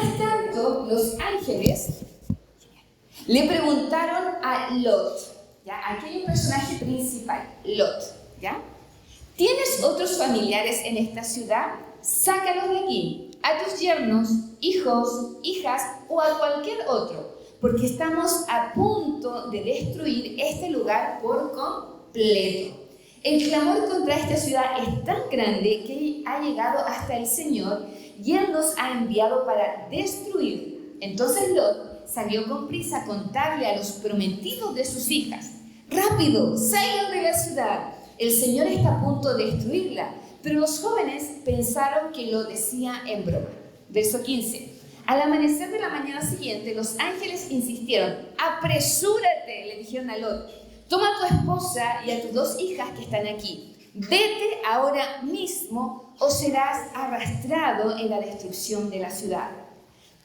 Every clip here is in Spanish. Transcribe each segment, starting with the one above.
Mientras tanto, los ángeles le preguntaron a Lot, ¿ya? Aquí hay un personaje principal, Lot, ¿ya? ¿Tienes otros familiares en esta ciudad? Sácalos de aquí, a tus yernos, hijos, hijas o a cualquier otro, porque estamos a punto de destruir este lugar por completo. El clamor contra esta ciudad es tan grande que ha llegado hasta el Señor y Él nos ha enviado para destruir. Entonces Lot salió con prisa a contarle a los prometidos de sus hijas: ¡rápido, salgan de la ciudad! El Señor está a punto de destruirla. Pero los jóvenes pensaron que lo decía en broma. Verso 15. Al amanecer de la mañana siguiente, los ángeles insistieron: ¡apresúrate!, le dijeron a Lot. Toma a tu esposa y a tus 2 hijas que están aquí. Vete ahora mismo o serás arrastrado en la destrucción de la ciudad.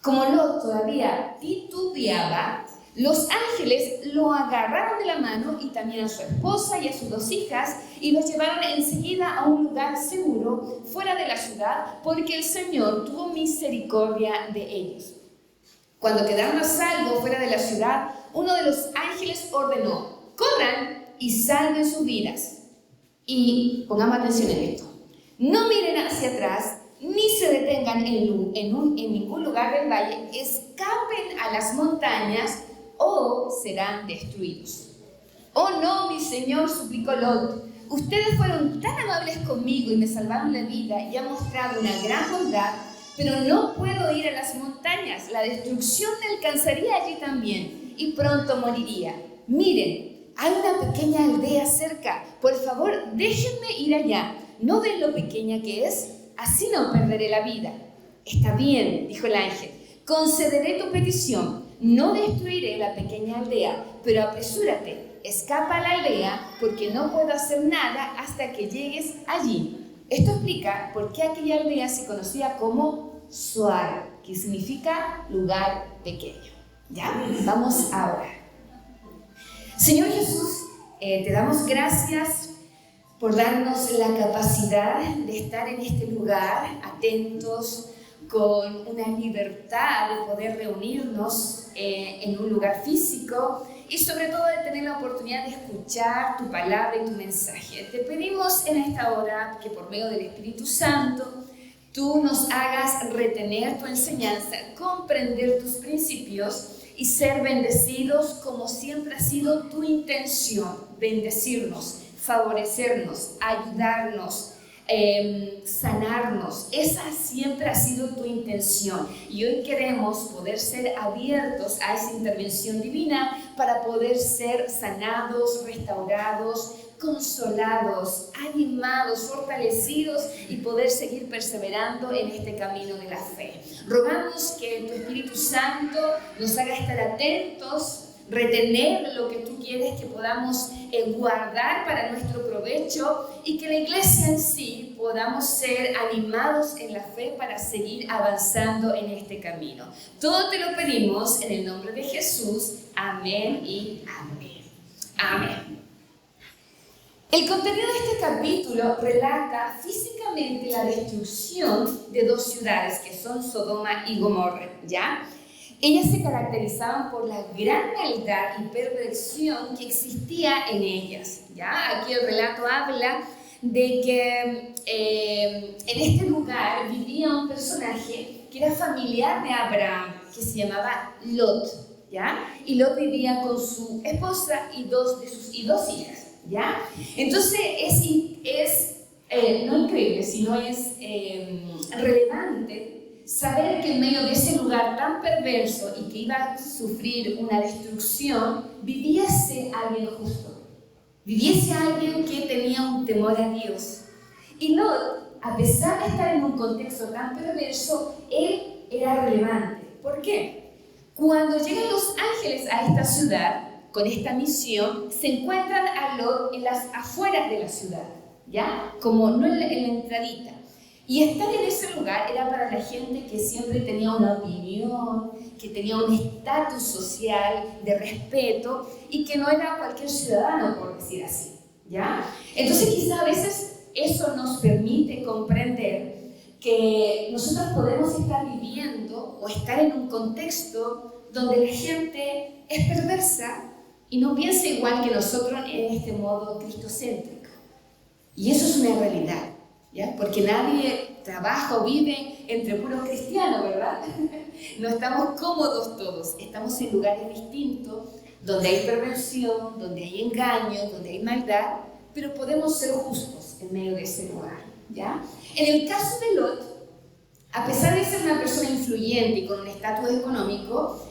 Como Lot todavía titubeaba, los ángeles lo agarraron de la mano y también a su esposa y a sus 2 hijas y los llevaron enseguida a un lugar seguro fuera de la ciudad, porque el Señor tuvo misericordia de ellos. Cuando quedaron a salvo fuera de la ciudad, uno de los ángeles ordenó: corran y salven sus vidas. Y pongamos atención en esto: no miren hacia atrás ni se detengan en ningún lugar del valle, escapen a las montañas o serán destruidos. Oh no, mi señor, suplicó Lot, ustedes fueron tan amables conmigo y me salvaron la vida y han mostrado una gran bondad, pero no puedo ir a las montañas, la destrucción me alcanzaría allí también y pronto moriría. Miren, hay una pequeña aldea cerca, por favor déjenme ir allá. ¿No ven lo pequeña que es? Así no perderé la vida. Está bien, dijo el ángel, concederé tu petición. No destruiré la pequeña aldea, pero apresúrate, escapa a la aldea, porque no puedo hacer nada hasta que llegues allí. Esto explica por qué aquella aldea se conocía como Zoar, que significa lugar pequeño. ¿Ya? Vamos a orar. Señor Jesús, te damos gracias por darnos la capacidad de estar en este lugar, atentos, con una libertad de poder reunirnos en un lugar físico y sobre todo de tener la oportunidad de escuchar tu palabra y tu mensaje. Te pedimos en esta hora que por medio del Espíritu Santo tú nos hagas retener tu enseñanza, comprender tus principios y ser bendecidos como siempre ha sido tu intención, bendecirnos, favorecernos, ayudarnos, sanarnos. Esa siempre ha sido tu intención y hoy queremos poder ser abiertos a esa intervención divina para poder ser sanados, restaurados, consolados, animados, fortalecidos y poder seguir perseverando en este camino de la fe. Rogamos que tu Espíritu Santo nos haga estar atentos, retener lo que tú quieres que podamos guardar para nuestro provecho y que la iglesia en sí podamos ser animados en la fe para seguir avanzando en este camino. Todo te lo pedimos en el nombre de Jesús. Amén y amén. Amén. El contenido de este capítulo relata físicamente la destrucción de 2 ciudades que son Sodoma y Gomorra, ¿ya? Ellas se caracterizaban por la gran maldad y perversión que existía en ellas, ¿ya? Aquí el relato habla de que en este lugar vivía un personaje que era familiar de Abraham, que se llamaba Lot, ¿ya? Y Lot vivía con su esposa y 2 hijas, ¿ya? Entonces es no increíble, sino es relevante saber que en medio de ese lugar tan perverso y que iba a sufrir una destrucción, viviese alguien justo, viviese alguien que tenía un temor a Dios. Y Lot, a pesar de estar en un contexto tan perverso, él era relevante. ¿Por qué? Cuando llegan los ángeles a esta ciudad, con esta misión, se encuentran a Lot en las afueras de la ciudad, ¿ya? Como no en la entradita. Y estar en ese lugar era para la gente que siempre tenía una opinión, que tenía un estatus social de respeto y que no era cualquier ciudadano, por decir así, ¿ya? Entonces quizá a veces eso nos permite comprender que nosotros podemos estar viviendo o estar en un contexto donde la gente es perversa y no piensa igual que nosotros en este modo cristocéntrico. Y eso es una realidad, ¿ya? Porque nadie trabaja o vive entre puros cristianos, ¿verdad? No estamos cómodos todos, estamos en lugares distintos, donde hay perversión, donde hay engaño, donde hay maldad, pero podemos ser justos en medio de ese lugar, ¿ya? En el caso de Lot, a pesar de ser una persona influyente y con un estatus económico,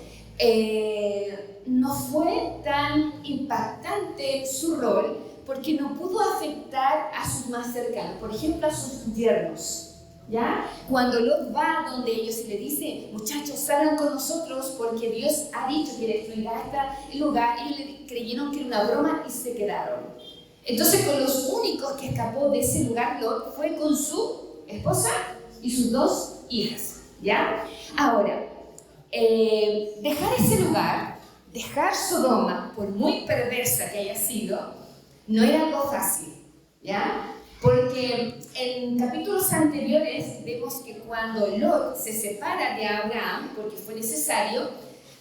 no fue tan impactante su rol porque no pudo afectar a sus más cercanos, por ejemplo a sus yernos. ¿Ya? Cuando Lot va donde ellos y le dice, muchachos, salgan con nosotros porque Dios ha dicho que destruirá este lugar, ellos le creyeron que era una broma y se quedaron. Entonces, con los únicos que escapó de ese lugar Lot fue con su esposa y sus 2 hijas. ¿Ya? Ahora, dejar ese lugar, dejar Sodoma, por muy perversa que haya sido, no era algo fácil. ¿Ya? Porque en capítulos anteriores vemos que cuando Lot se separa de Abraham, porque fue necesario,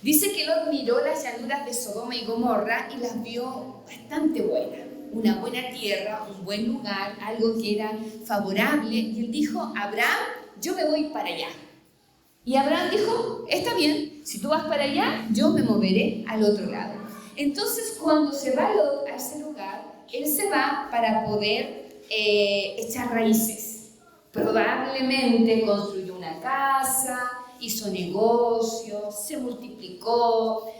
dice que Lot miró las llanuras de Sodoma y Gomorra y las vio bastante buenas. Una buena tierra, un buen lugar, algo que era favorable. Y él dijo, Abraham, yo me voy para allá. Y Abraham dijo, está bien, si tú vas para allá, yo me moveré al otro lado. Entonces, cuando se va Lot a ese lugar, él se va para poder echar raíces. Probablemente construyó una casa, hizo negocios, se multiplicó,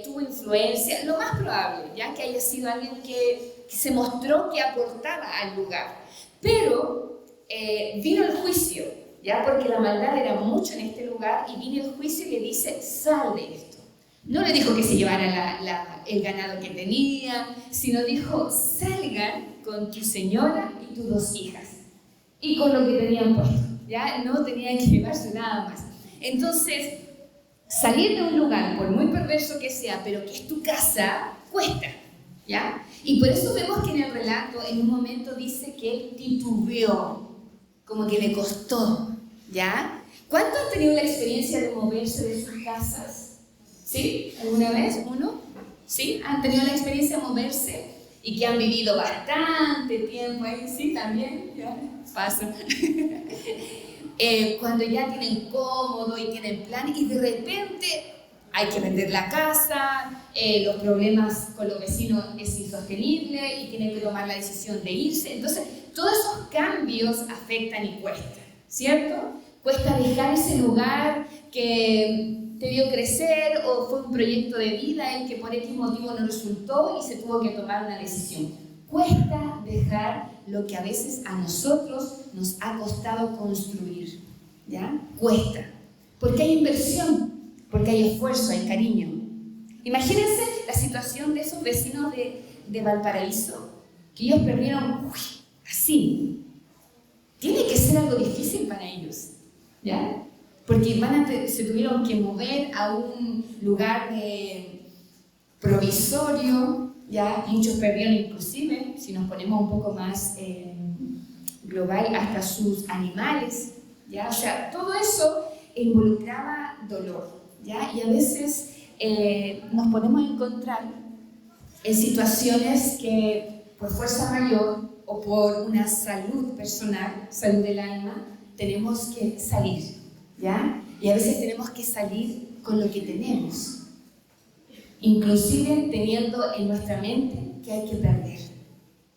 tuvo influencia, lo más probable, ya que haya sido alguien que se mostró que aportaba al lugar. Pero vino el juicio, ya porque la maldad era mucho en este lugar, y vino el juicio y le dice, sal de esto. No le dijo que se llevara el ganado que tenía, sino dijo, salgan con tu señora y tus 2 hijas. Y con lo que tenían puesto, ¿ya? No tenían que llevarse nada más. Entonces, salir de un lugar, por muy perverso que sea, pero que es tu casa, cuesta, ¿ya? Y por eso vemos que en el relato, en un momento dice que él titubeó, como que le costó, ¿ya? ¿Cuántos han tenido la experiencia de moverse de sus casas? ¿Sí? ¿Alguna vez? ¿Uno? ¿Sí? ¿Han tenido la experiencia de moverse y que han vivido bastante tiempo ahí? ¿Sí? ¿También? ¿Ya? Pasa. Cuando ya tienen cómodo y tienen plan y de repente hay que vender la casa, los problemas con los vecinos es insostenible y tienen que tomar la decisión de irse. Entonces, todos esos cambios afectan y cuestan, ¿cierto? Cuesta dejar ese lugar que te vio crecer o fue un proyecto de vida el que por X motivo no resultó y se tuvo que tomar una decisión. Cuesta dejar lo que a veces a nosotros nos ha costado construir, ¿ya? Cuesta, porque hay inversión, porque hay esfuerzo, hay cariño. Imagínense la situación de esos vecinos de Valparaíso, que ellos perdieron así. Tiene que ser algo difícil para ellos, ¿ya? Porque se tuvieron que mover a un lugar provisorio, ¿ya? Muchos perdieron inclusive, si nos ponemos un poco más global, hasta sus animales, ¿ya? O sea, todo eso involucraba dolor, ¿ya? Y a veces nos podemos encontrar en situaciones que por fuerza mayor o por una salud personal, salud del alma, tenemos que salir, ¿ya? Y a veces tenemos que salir con lo que tenemos, inclusive teniendo en nuestra mente que hay que perder,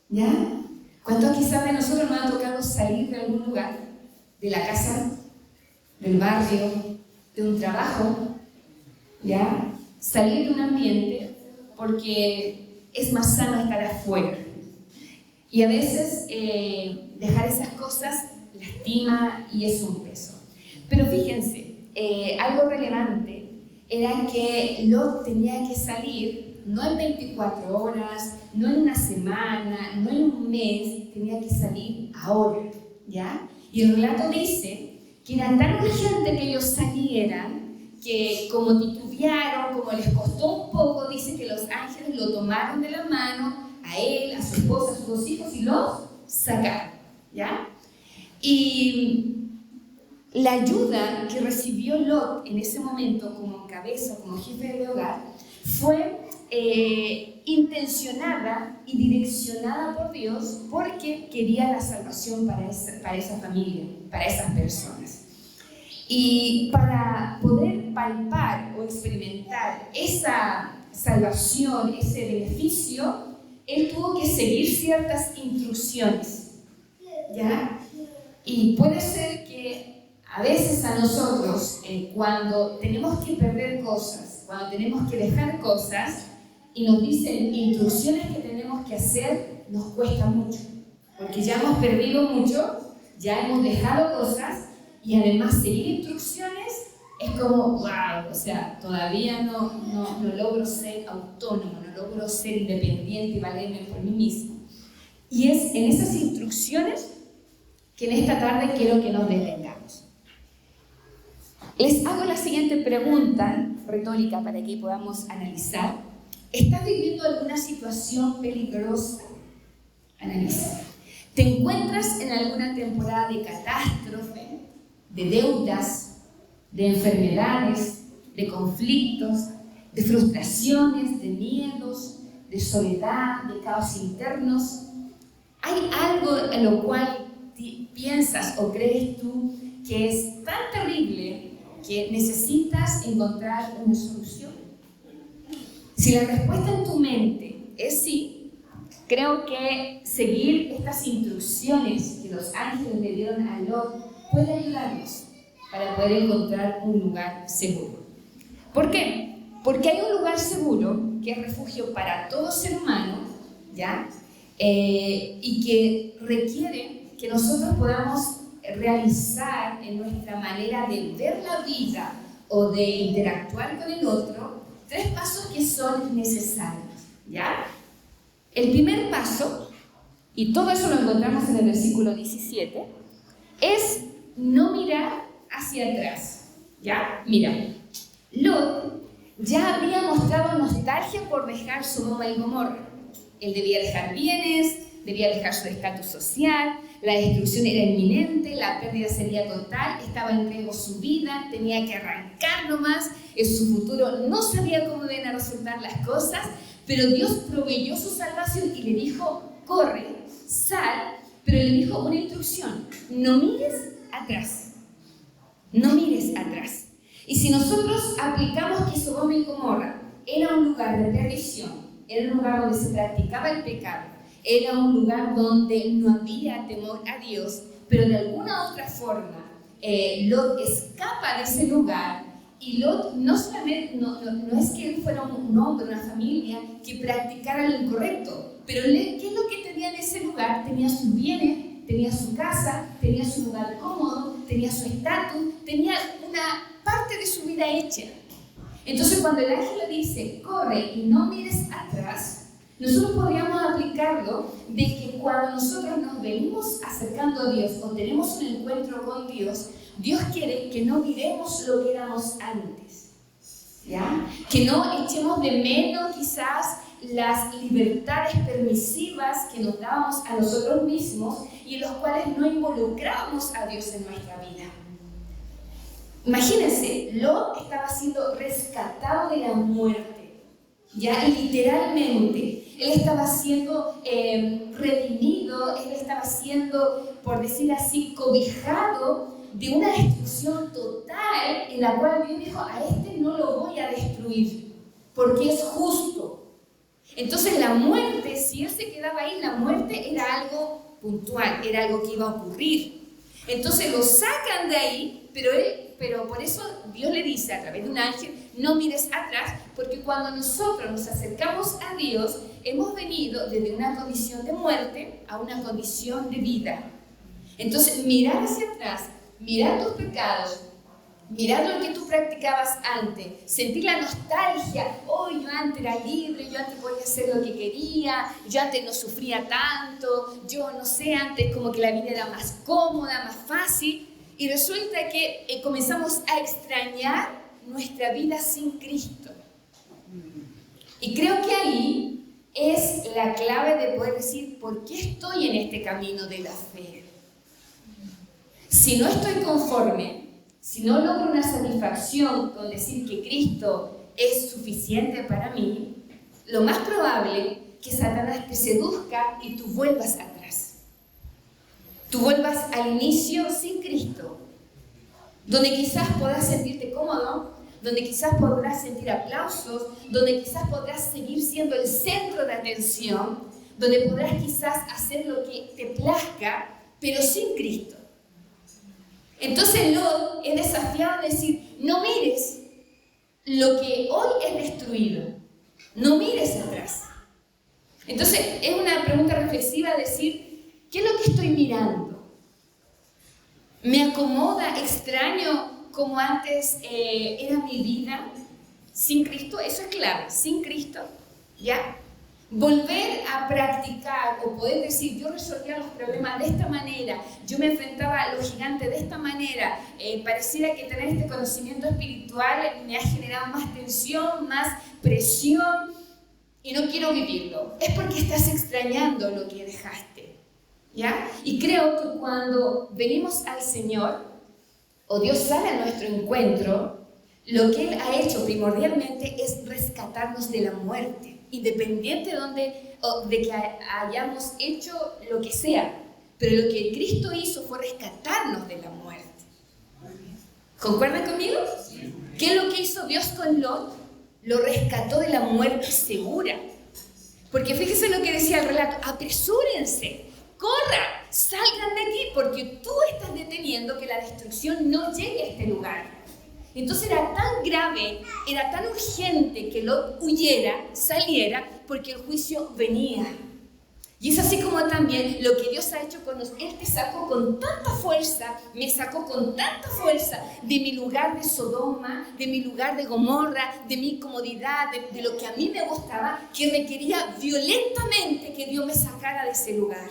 ¿ya? ¿Cuántos quizás de nosotros nos ha tocado salir de algún lugar, de la casa, del barrio, de un trabajo, ¿ya? Salir de un ambiente porque es más sano estar afuera. Y a veces dejar esas cosas lastima y es un peso. Pero fíjense, algo relevante era que Lot tenía que salir no en 24 horas, no en una semana, no en un mes, tenía que salir ahora, ¿ya? Y el relato dice que era tan urgente que ellos salieran, que como titubearon, como les costó un poco, dice que los ángeles lo tomaron de la mano, a él, a su esposa, a sus 2 hijos, y los sacaron, ¿ya? Y La ayuda que recibió Lot en ese momento como cabeza, como jefe de hogar, fue intencionada y direccionada por Dios porque quería la salvación para esa familia, para esas personas. Y para poder palpar o experimentar esa salvación, ese beneficio, él tuvo que seguir ciertas instrucciones, ¿ya? Y puede ser que a veces a nosotros, cuando tenemos que perder cosas, cuando tenemos que dejar cosas y nos dicen instrucciones que tenemos que hacer, nos cuesta mucho, porque ya hemos perdido mucho, ya hemos dejado cosas y además seguir instrucciones es como, wow, o sea, todavía no logro ser autónomo, no logro ser independiente y valerme por mí mismo. Y es en esas instrucciones que en esta tarde quiero que nos detengamos. Les hago la siguiente pregunta retórica para que podamos analizar. ¿Estás viviendo alguna situación peligrosa? Analiza. ¿Te encuentras en alguna temporada de catástrofe, de deudas, de enfermedades, de conflictos, de frustraciones, de miedos, de soledad, de caos internos? ¿Hay algo en lo cual piensas o crees tú que es tan terrible que necesitas encontrar una solución? Si la respuesta en tu mente es sí, creo que seguir estas instrucciones que los ángeles le dieron a Lot puede ayudarnos para poder encontrar un lugar seguro. ¿Por qué? Porque hay un lugar seguro que es refugio para todo ser humano, ¿ya? Y que requiere que nosotros podamos realizar en nuestra manera de ver la vida o de interactuar con el otro 3 pasos que son necesarios, ¿ya? El primer paso, y todo eso lo encontramos en el versículo 17, es no mirar hacia atrás, ¿ya? Mira, Lot ya había mostrado nostalgia por dejar Sodoma y Gomorra. Él debía dejar bienes, debía dejar su estatus social, la destrucción era inminente, la pérdida sería total, estaba en riesgo su vida, tenía que arrancar nomás, en su futuro no sabía cómo iban a resultar las cosas, pero Dios proveyó su salvación y le dijo, corre, sal, pero le dijo una instrucción, no mires atrás, no mires atrás. Y si nosotros aplicamos que Sodoma y Gomorra era un lugar de perdición, era un lugar donde se practicaba el pecado, era un lugar donde no había temor a Dios, pero de alguna otra forma Lot escapa de ese lugar y Lot no solamente, no es que él fuera un hombre, una familia que practicara lo incorrecto, pero ¿qué es lo que tenía en ese lugar? Tenía sus bienes, tenía su casa, tenía su lugar cómodo, tenía su estatus, tenía una parte de su vida hecha. Entonces cuando el ángel le dice, corre y no mires atrás, nosotros podríamos aplicarlo de que cuando nosotros nos venimos acercando a Dios o tenemos un encuentro con Dios, Dios quiere que no miremos lo que éramos antes, ¿ya? Que no echemos de menos quizás las libertades permisivas que nos dábamos a nosotros mismos y en los cuales no involucrábamos a Dios en nuestra vida. Imagínense, Lot estaba siendo rescatado de la muerte, ya literalmente. Él estaba siendo redimido, él estaba siendo, por decir así, cobijado de una destrucción total en la cual Dios dijo, a este no lo voy a destruir, porque es justo. Entonces la muerte, si él se quedaba ahí, la muerte era algo puntual, era algo que iba a ocurrir. Entonces lo sacan de ahí, pero por eso Dios le dice a través de un ángel, no mires atrás, porque cuando nosotros nos acercamos a Dios, hemos venido desde una condición de muerte a una condición de vida. Entonces, mirar hacia atrás, mirar tus pecados, mirar lo que tú practicabas antes, sentir la nostalgia, yo antes era libre, yo antes podía hacer lo que quería, yo antes no sufría tanto, yo no sé, antes como que la vida era más cómoda, más fácil, y resulta que comenzamos a extrañar nuestra vida sin Cristo. Y creo que ahí es la clave de poder decir, ¿por qué estoy en este camino de la fe? Si no estoy conforme, si no logro una satisfacción con decir que Cristo es suficiente para mí, lo más probable es que Satanás te seduzca y tú vuelvas atrás. Tú vuelvas al inicio sin Cristo, donde quizás podrás sentirte cómodo, donde quizás podrás sentir aplausos, donde quizás podrás seguir siendo el centro de atención, donde podrás quizás hacer lo que te plazca, pero sin Cristo. Entonces Lot es desafiado a decir, no mires lo que hoy es destruido, no mires atrás. Entonces es una pregunta reflexiva decir, ¿qué es lo que estoy mirando? ¿Me acomoda, extraño como antes era mi vida sin Cristo? Eso es clave, sin Cristo, ¿ya? Volver a practicar o poder decir, yo resolvía los problemas de esta manera, yo me enfrentaba a los gigantes de esta manera, pareciera que tener este conocimiento espiritual me ha generado más tensión, más presión y no quiero vivirlo. Es porque estás extrañando lo que dejaste, ¿ya? Y creo que cuando venimos al Señor o Dios sale a nuestro encuentro, lo que Él ha hecho primordialmente es rescatarnos de la muerte, independiente de que hayamos hecho lo que sea. Pero lo que Cristo hizo fue rescatarnos de la muerte. ¿Concuerdan conmigo? ¿Qué es lo que hizo Dios con Lot? Lo rescató de la muerte segura. Porque fíjense lo que decía el relato, apresúrense, corran, salgan de aquí, porque tú estás deteniendo que la destrucción no llegue a este lugar. Entonces era tan grave, era tan urgente que Lot huyera, saliera, porque el juicio venía. Y es así como también lo que Dios ha hecho con nosotros. Él te sacó con tanta fuerza, me sacó con tanta fuerza de mi lugar de Sodoma, de mi lugar de Gomorra, de mi comodidad, de lo que a mí me gustaba, que requería violentamente que Dios me sacara de ese lugar.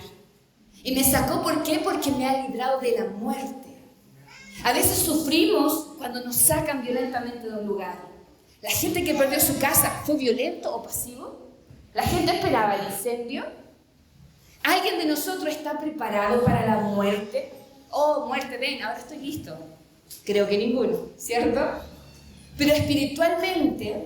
Y me sacó, ¿por qué? Porque me ha librado de la muerte. A veces sufrimos cuando nos sacan violentamente de un lugar. La gente que perdió su casa, ¿fue violento o pasivo? ¿La gente esperaba el incendio? ¿Alguien de nosotros está preparado para la muerte? Oh, muerte, ven, ahora estoy listo. Creo que ninguno, ¿cierto? Pero espiritualmente,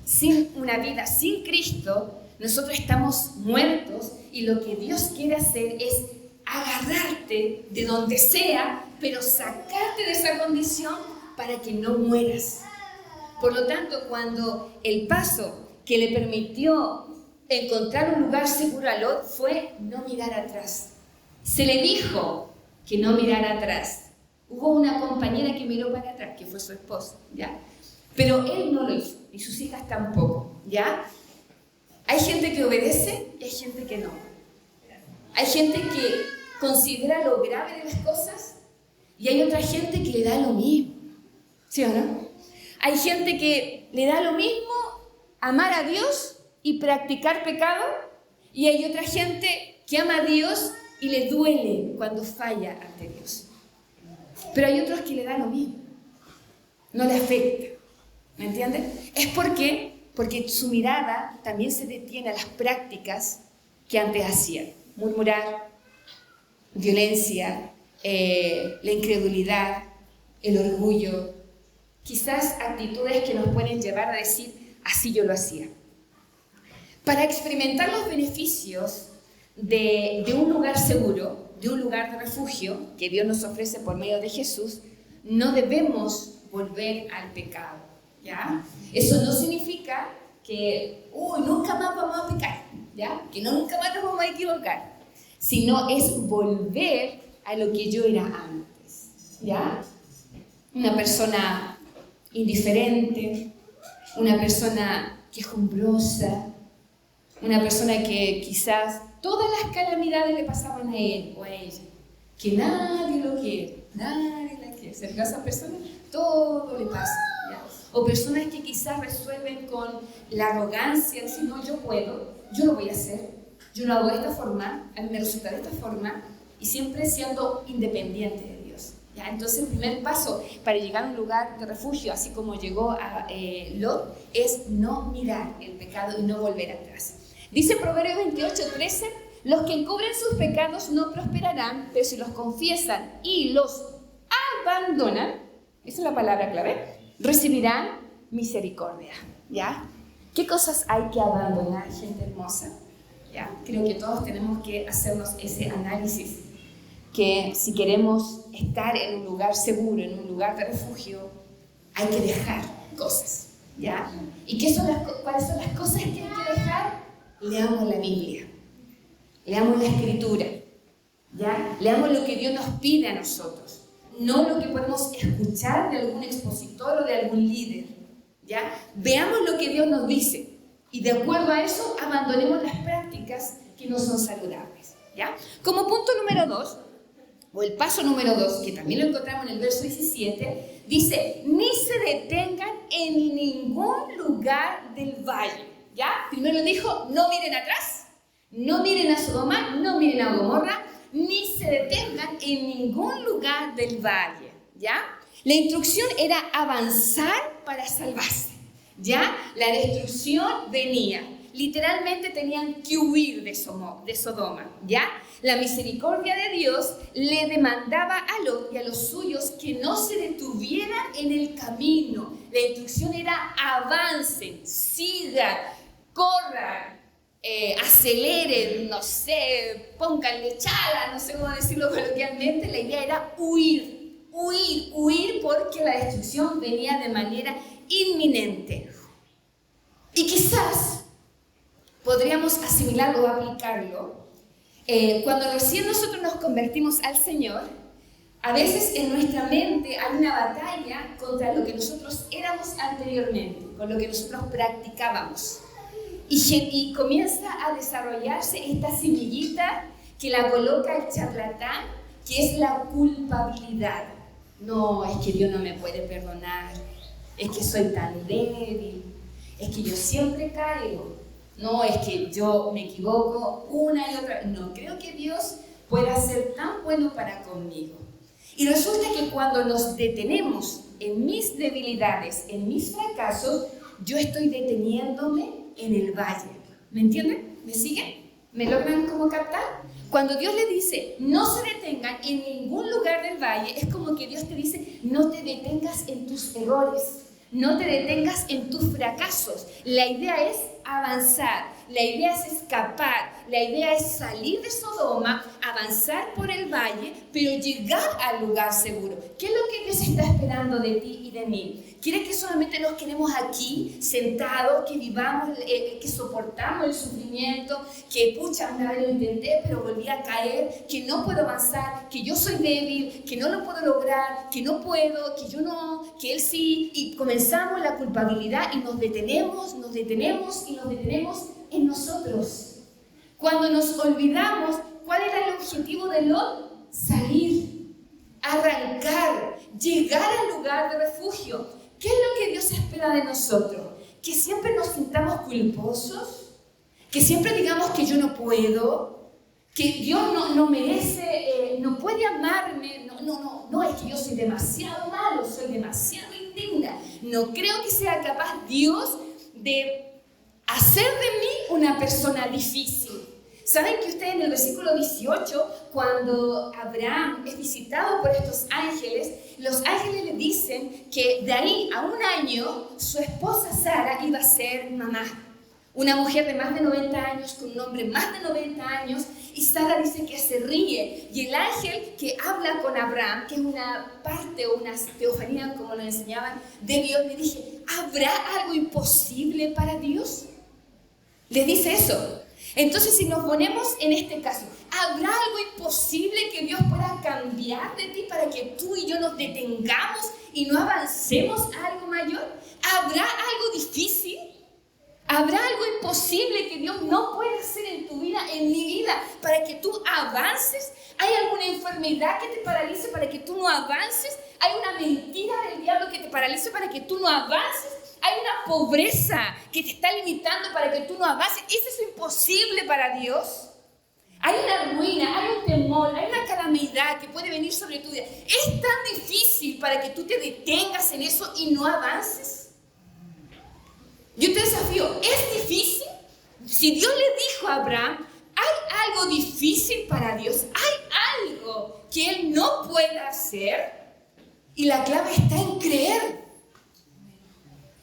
sin una vida sin Cristo, nosotros estamos muertos y lo que Dios quiere hacer es agarrarte de donde sea, pero sacarte de esa condición para que no mueras. Por lo tanto, cuando el paso que le permitió encontrar un lugar seguro a Lot fue no mirar atrás. Se le dijo que no mirara atrás. Hubo una compañera que miró para atrás, que fue su esposa, ¿ya? Pero él no lo hizo, y sus hijas tampoco, ¿ya? Hay gente que obedece y hay gente que no. Hay gente que considera lo grave de las cosas y hay otra gente que le da lo mismo, ¿sí o no? Hay gente que le da lo mismo amar a Dios y practicar pecado, y hay otra gente que ama a Dios y le duele cuando falla ante Dios. Pero hay otros que le da lo mismo, no le afecta, ¿me entienden? Es porque su mirada también se detiene a las prácticas que antes hacían. Murmurar, violencia, la incredulidad, el orgullo, quizás actitudes que nos pueden llevar a decir, así yo lo hacía. Para experimentar los beneficios de un lugar seguro, de un lugar de refugio que Dios nos ofrece por medio de Jesús, no debemos volver al pecado, ¿ya? Eso no significa que nunca más vamos a pecar, ¿ya? Que nunca más nos vamos a equivocar, sino es volver a lo que yo era antes, ¿ya? Una persona indiferente, una persona quejumbrosa, una persona que quizás todas las calamidades le pasaban a él o a ella, que nadie lo quiere, nadie la quiere. ¿Cerca a esa persona? Todo le pasa, ¿ya? O personas que quizás resuelven con la arrogancia, decir, no, yo puedo, yo lo voy a hacer, yo lo hago de esta forma, a mí me resulta de esta forma, y siempre siendo independiente de Dios, ¿ya? Entonces el primer paso para llegar a un lugar de refugio, así como llegó a Lot, es no mirar el pecado y no volver atrás. Dice Proverbios 28:13, los que encubren sus pecados no prosperarán, pero si los confiesan y los abandonan, esa es la palabra clave, recibirán misericordia, ¿ya? ¿Qué cosas hay que abandonar, gente hermosa? ¿Ya? Creo que todos tenemos que hacernos ese análisis, que si queremos estar en un lugar seguro, en un lugar de refugio, hay que dejar cosas, ¿ya? ¿Y cuáles son las cosas que hay que dejar? Leamos la Biblia, leamos la Escritura, ¿ya? Leamos lo que Dios nos pide a nosotros, no lo que podemos escuchar de algún expositor o de algún líder, ¿ya? Veamos lo que Dios nos dice y de acuerdo a eso abandonemos las prácticas que no son saludables, ¿ya? Como punto número 2, o el paso número 2, que también lo encontramos en el verso 17, dice, ni se detengan en ningún lugar del valle, ¿ya? Primero dijo, no miren atrás, no miren a Sodoma, no miren a Gomorra, ni se detengan en ningún lugar del valle, ¿ya? La instrucción era avanzar para salvarse, ¿ya? La destrucción venía. Literalmente tenían que huir de Sodoma, ¿ya? La misericordia de Dios le demandaba a Lot y a los suyos que no se detuvieran en el camino. La instrucción era avancen, sigan, corran, aceleren, no sé, pónganle chala, no sé cómo decirlo coloquialmente. La idea era huir porque la destrucción venía de manera inminente. Y quizás podríamos asimilarlo o aplicarlo. Cuando recién nosotros nos convertimos al Señor, a veces en nuestra mente hay una batalla contra lo que nosotros éramos anteriormente, con lo que nosotros practicábamos. Y comienza a desarrollarse esta semillita que la coloca el charlatán, que es la culpabilidad. No, es que Dios no me puede perdonar, es que soy tan débil, es que yo siempre caigo. No, es que yo me equivoco una y otra vez. No creo que Dios pueda ser tan bueno para conmigo. Y resulta que cuando nos detenemos en mis debilidades, en mis fracasos, yo estoy deteniéndome en el valle. ¿Me entienden? ¿Me siguen? ¿Me logran como captar? Cuando Dios le dice, no se detengan en ningún lugar del valle, es como que Dios te dice, no te detengas en tus errores. No te detengas en tus fracasos. La idea es avanzar, la idea es escapar, la idea es salir de Sodoma, avanzar por el valle, pero llegar al lugar seguro. ¿Qué es lo que Dios está esperando de ti y de mí? ¿Quiere que solamente nos quedemos aquí, sentados, que vivamos, que soportamos el sufrimiento, que pucha, una vez lo intenté, pero volví a caer, que no puedo avanzar, que yo soy débil, que no lo puedo lograr, que no puedo, que yo no, que Él sí, y comenzamos la culpabilidad y nos detenemos en nosotros? Cuando nos olvidamos, ¿cuál era el objetivo de Lot? Salir, arrancar, llegar al lugar de refugio. ¿Qué es lo que Dios espera de nosotros? Que siempre nos sintamos culposos, que siempre digamos que yo no puedo, que Dios no merece, no puede amarme, no, es que yo soy demasiado malo, soy demasiado indigna. No creo que sea capaz Dios de hacer de mí una persona difícil. ¿Saben que ustedes en el versículo 18, cuando Abraham es visitado por estos ángeles, los ángeles le dicen que de ahí a un año su esposa Sara iba a ser mamá? Una mujer de más de 90 años, con un hombre más de 90 años, y Sara dice que se ríe. Y el ángel que habla con Abraham, que es una parte o una teofanía, como lo enseñaban, de Dios, le dice, ¿habrá algo imposible para Dios? Les dice eso. Entonces, si nos ponemos en este caso, ¿habrá algo imposible que Dios pueda cambiar de ti para que tú y yo nos detengamos y no avancemos a algo mayor? ¿Habrá algo difícil? ¿Habrá algo imposible que Dios no pueda hacer en tu vida, en mi vida, para que tú avances? ¿Hay alguna enfermedad que te paralice para que tú no avances? ¿Hay una mentira del diablo que te paralice para que tú no avances? ¿Hay una pobreza que te está limitando para que tú no avances? ¿Eso es imposible para Dios? Hay una ruina, hay un temor, hay una calamidad que puede venir sobre tu vida. ¿Es tan difícil para que tú te detengas en eso y no avances? Yo te desafío, ¿es difícil? Si Dios le dijo a Abraham, ¿hay algo difícil para Dios? ¿Hay algo que Él no pueda hacer? Y la clave está en creer.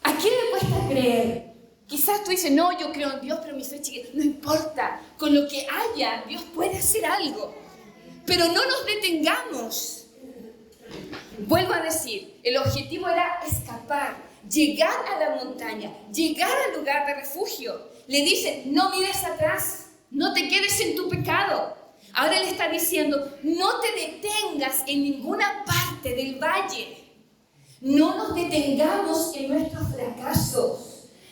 ¿A quién le cuesta creer? Quizás tú dices, no, yo creo en Dios, pero mi fe es chiquita. No importa, con lo que haya, Dios puede hacer algo. Pero no nos detengamos. Vuelvo a decir, el objetivo era escapar, llegar a la montaña, llegar al lugar de refugio. Le dice, no mires atrás, no te quedes en tu pecado. Ahora le está diciendo, no te detengas en ninguna parte del valle. No nos detengamos en nuestros fracasos.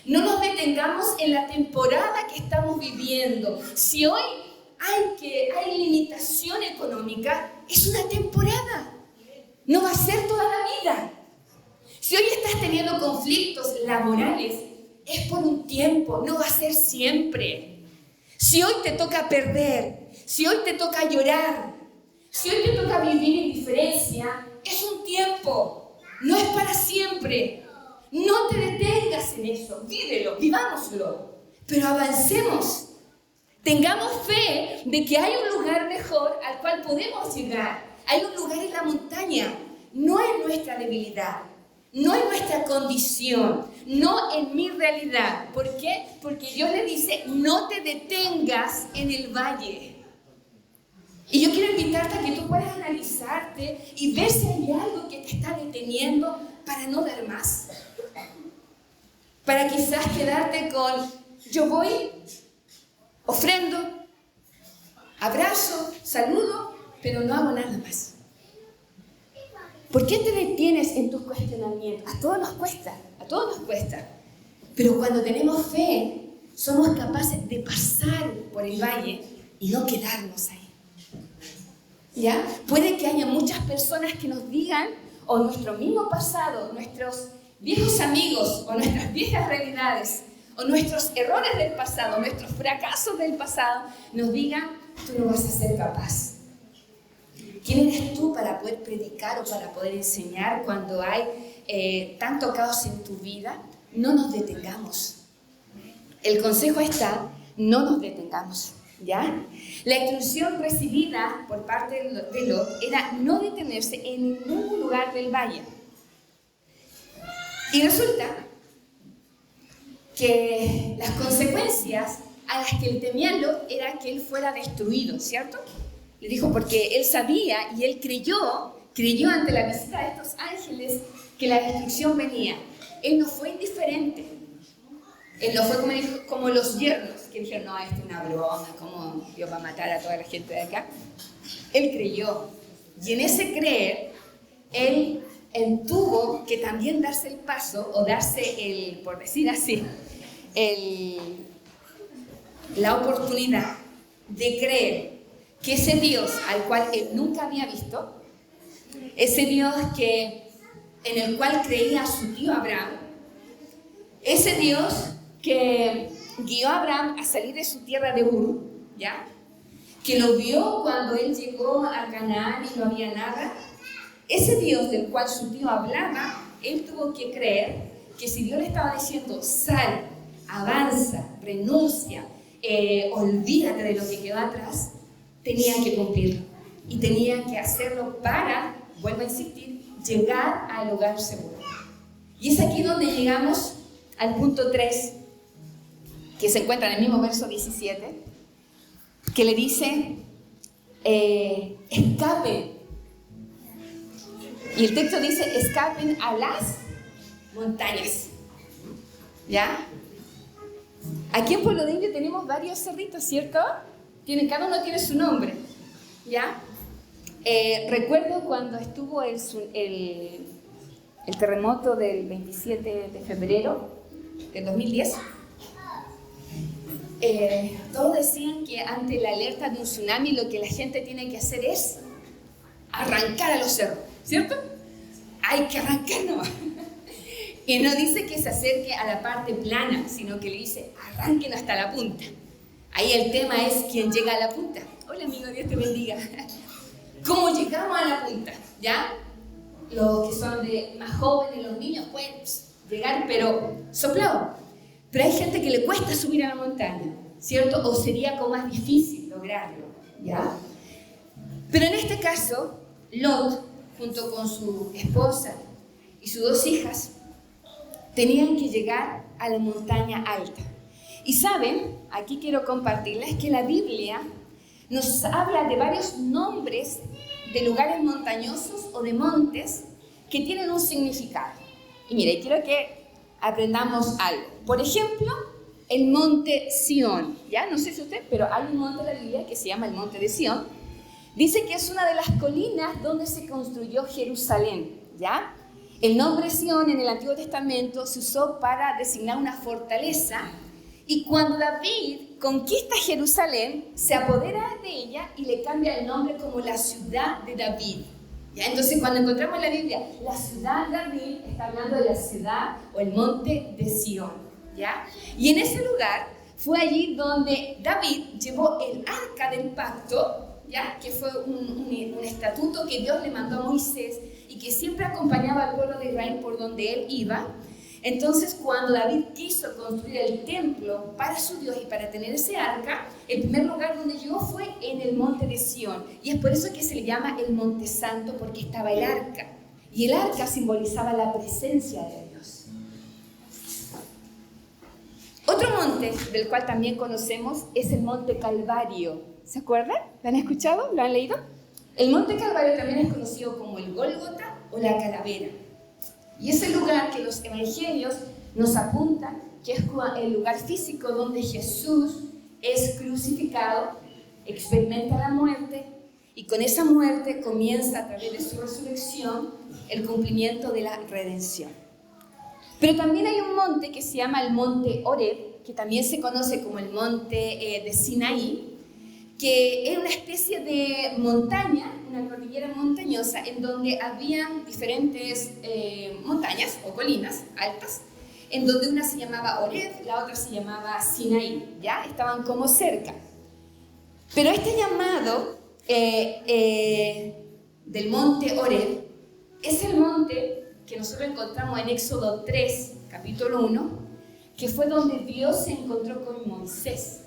No nos detengamos en la temporada que estamos viviendo. Si hoy hay limitación económica, es una temporada. No va a ser toda la vida. Si hoy estás teniendo conflictos laborales, es por un tiempo, no va a ser siempre. Si hoy te toca perder, si hoy te toca llorar, si hoy te toca vivir indiferencia, es un tiempo, no es para siempre. No te detengas en eso, vívelo, vivámoslo, pero avancemos. Tengamos fe de que hay un lugar mejor al cual podemos llegar. Hay un lugar en la montaña, no en nuestra debilidad, no en nuestra condición, no en mi realidad. ¿Por qué? Porque Dios le dice, no te detengas en el valle. Y yo quiero invitarte a que tú puedas analizarte y ver si hay algo que te está deteniendo para no dar más. Para quizás quedarte con, yo voy, ofrendo, abrazo, saludo, pero no hago nada más. ¿Por qué te detienes en tus cuestionamientos? A todos nos cuesta. Pero cuando tenemos fe, somos capaces de pasar por el valle y no quedarnos ahí. ¿Ya? Puede que haya muchas personas que nos digan, o nuestro mismo pasado, nuestros viejos amigos, o nuestras viejas realidades, o nuestros errores del pasado, nuestros fracasos del pasado, nos digan, tú no vas a ser capaz. ¿Quién eres tú para poder predicar o para poder enseñar cuando hay tanto caos en tu vida? No nos detengamos. El consejo está, no nos detengamos, ¿ya? La instrucción recibida por parte de Lot era no detenerse en ningún lugar del valle. Y resulta que las consecuencias a las que él temía Lot era que él fuera destruido, ¿cierto? Le dijo porque él sabía y él creyó ante la visita de estos ángeles que la destrucción venía. Él no fue indiferente. Él no fue como los yernos que dijeron, no, esto es una broma, ¿cómo Dios va a matar a toda la gente de acá? Él creyó. Y en ese creer, él tuvo que también darse el paso, o darse por decir así, la oportunidad de creer que ese Dios al cual él nunca había visto, ese Dios en el cual creía su tío Abraham, ese Dios que guió a Abraham a salir de su tierra de Ur, ¿ya? Que lo vio cuando él llegó a Canaán y no había nada, ese Dios del cual su tío hablaba, él tuvo que creer que si Dios le estaba diciendo, sal, avanza, renuncia, olvídate de lo que quedó atrás, tenía que cumplirlo. Y tenía que hacerlo para, vuelvo a insistir, llegar al lugar seguro. Y es aquí donde llegamos al punto 3, que se encuentra en el mismo verso 17, que le dice, escapen. Y el texto dice, escapen a las montañas. ¿Ya? Aquí en Pueblo de Indio tenemos varios cerritos, ¿cierto? Cada uno tiene su nombre. ¿Ya? Recuerdo cuando estuvo el terremoto del 27 de febrero del 2010. Todos decían que ante la alerta de un tsunami lo que la gente tiene que hacer es arrancar a los cerros, ¿cierto? Hay que arrancarnos. Y no dice que se acerque a la parte plana, sino que le dice arranquen hasta la punta. Ahí el tema es quién llega a la punta. Hola amigo, Dios te bendiga. ¿Cómo llegamos a la punta? ¿Ya? Los que son más jóvenes, los niños pueden llegar, pero soplado. Pero hay gente que le cuesta subir a la montaña, ¿cierto? O sería como más difícil lograrlo, ¿ya? Pero en este caso, Lot junto con su esposa y sus 2 hijas, tenían que llegar a la montaña alta. Y saben, aquí quiero compartirles que la Biblia nos habla de varios nombres de lugares montañosos o de montes que tienen un significado. Y mire, quiero que aprendamos algo. Por ejemplo, el monte Sión, ¿ya? No sé si usted, pero hay un monte de la Biblia que se llama el monte de Sión. Dice que es una de las colinas donde se construyó Jerusalén, ¿ya? El nombre Sión en el Antiguo Testamento se usó para designar una fortaleza, y cuando David conquista Jerusalén, se apodera de ella y le cambia el nombre como la ciudad de David. ¿Ya? Entonces, cuando encontramos en la Biblia la ciudad de David, está hablando de la ciudad o el monte de Sión, ¿ya? Y en ese lugar fue allí donde David llevó el arca del pacto, ¿ya? Que fue un estatuto que Dios le mandó a Moisés y que siempre acompañaba al pueblo de Israel por donde él iba. Entonces, cuando David quiso construir el templo para su Dios y para tener ese arca, el primer lugar donde llegó fue en el monte de Sión. Y es por eso que se le llama el Monte Santo, porque estaba el arca. Y el arca simbolizaba la presencia de Dios. Otro monte del cual también conocemos es el Monte Calvario. ¿Se acuerdan? ¿Lo han escuchado? ¿Lo han leído? El Monte Calvario también es conocido como el Gólgota o la Calavera. Y es el lugar que los evangelios nos apuntan, que es el lugar físico donde Jesús es crucificado, experimenta la muerte, y con esa muerte comienza a través de su resurrección el cumplimiento de la redención. Pero también hay un monte que se llama el Monte Horeb, que también se conoce como el Monte de Sinaí, que era una especie de montaña, una cordillera montañosa, en donde habían diferentes montañas o colinas altas, en donde una se llamaba Horeb, la otra se llamaba Sinaí, ¿ya? Estaban como cerca. Pero este llamado del monte Horeb es el monte que nosotros encontramos en Éxodo 3, capítulo 1, que fue donde Dios se encontró con Moisés.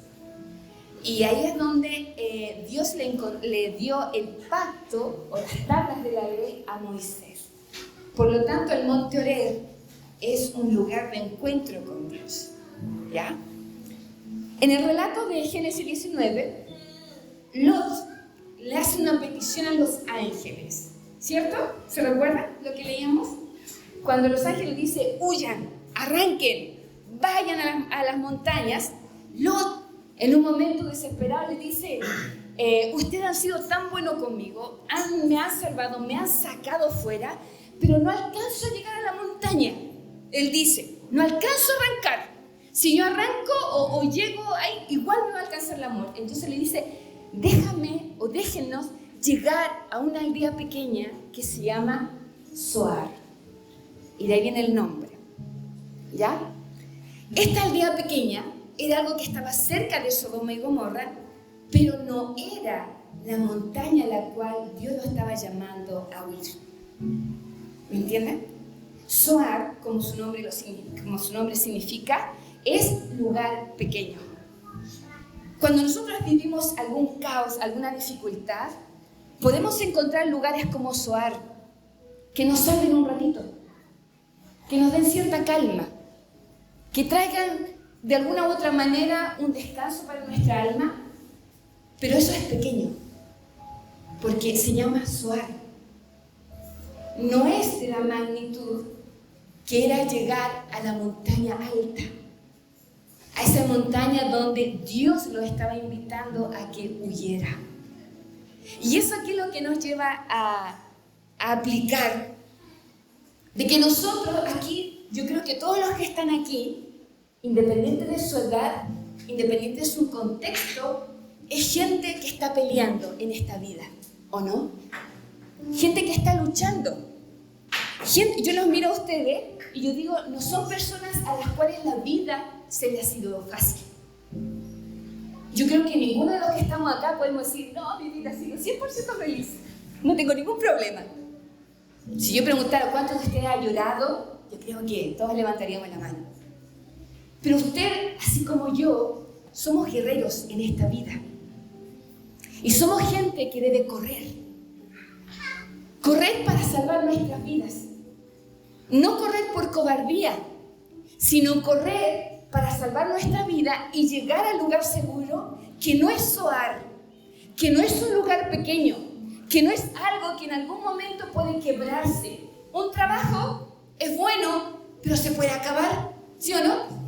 Y ahí es donde Dios le dio el pacto o las tablas de la ley a Moisés. Por lo tanto, el monte Horeb es un lugar de encuentro con Dios, ¿ya? En el relato de Génesis 19, Lot le hace una petición a los ángeles, ¿cierto? ¿Se recuerdan lo que leíamos? Cuando los ángeles dicen, huyan, arranquen, vayan a las montañas, Lot, en un momento desesperado, le dice, ustedes han sido tan buenos conmigo, me han salvado, me han sacado fuera, pero no alcanzo a llegar a la montaña. Él dice, no alcanzo a arrancar. Si yo arranco o llego ahí, igual me va a alcanzar la muerte. Entonces le dice, déjame o déjennos llegar a una aldea pequeña que se llama Zoar. Y de ahí viene el nombre, ¿ya? Esta aldea pequeña era algo que estaba cerca de Sodoma y Gomorra, pero no era la montaña a la cual Dios lo estaba llamando a huir. ¿Me entienden? Zoar, como su nombre significa, es lugar pequeño. Cuando nosotros vivimos algún caos, alguna dificultad, podemos encontrar lugares como Zoar, que nos salven un ratito, que nos den cierta calma, que traigan de alguna u otra manera un descanso para nuestra alma, pero eso es pequeño, porque se llama Zoar. No es de la magnitud que era llegar a la montaña alta, a esa montaña donde Dios lo estaba invitando a que huyera. Y eso aquí es lo que nos lleva a aplicar, de que nosotros aquí, yo creo que todos los que están aquí, independiente de su edad, independiente de su contexto, es gente que está peleando en esta vida, ¿o no? Gente que está luchando. Yo los miro a ustedes y yo digo, no son personas a las cuales la vida se les ha sido fácil. Yo creo que ninguno de los que estamos acá podemos decir, no, mi vida ha sido 100% feliz, no tengo ningún problema. Si yo preguntara cuántos de ustedes ha llorado, yo creo que todos levantaríamos la mano. Pero usted, así como yo, somos guerreros en esta vida. Y somos gente que debe correr. Correr para salvar nuestras vidas. No correr por cobardía, sino correr para salvar nuestra vida y llegar al lugar seguro, que no es Zoar, que no es un lugar pequeño, que no es algo que en algún momento puede quebrarse. Un trabajo es bueno, pero se puede acabar, ¿sí o no?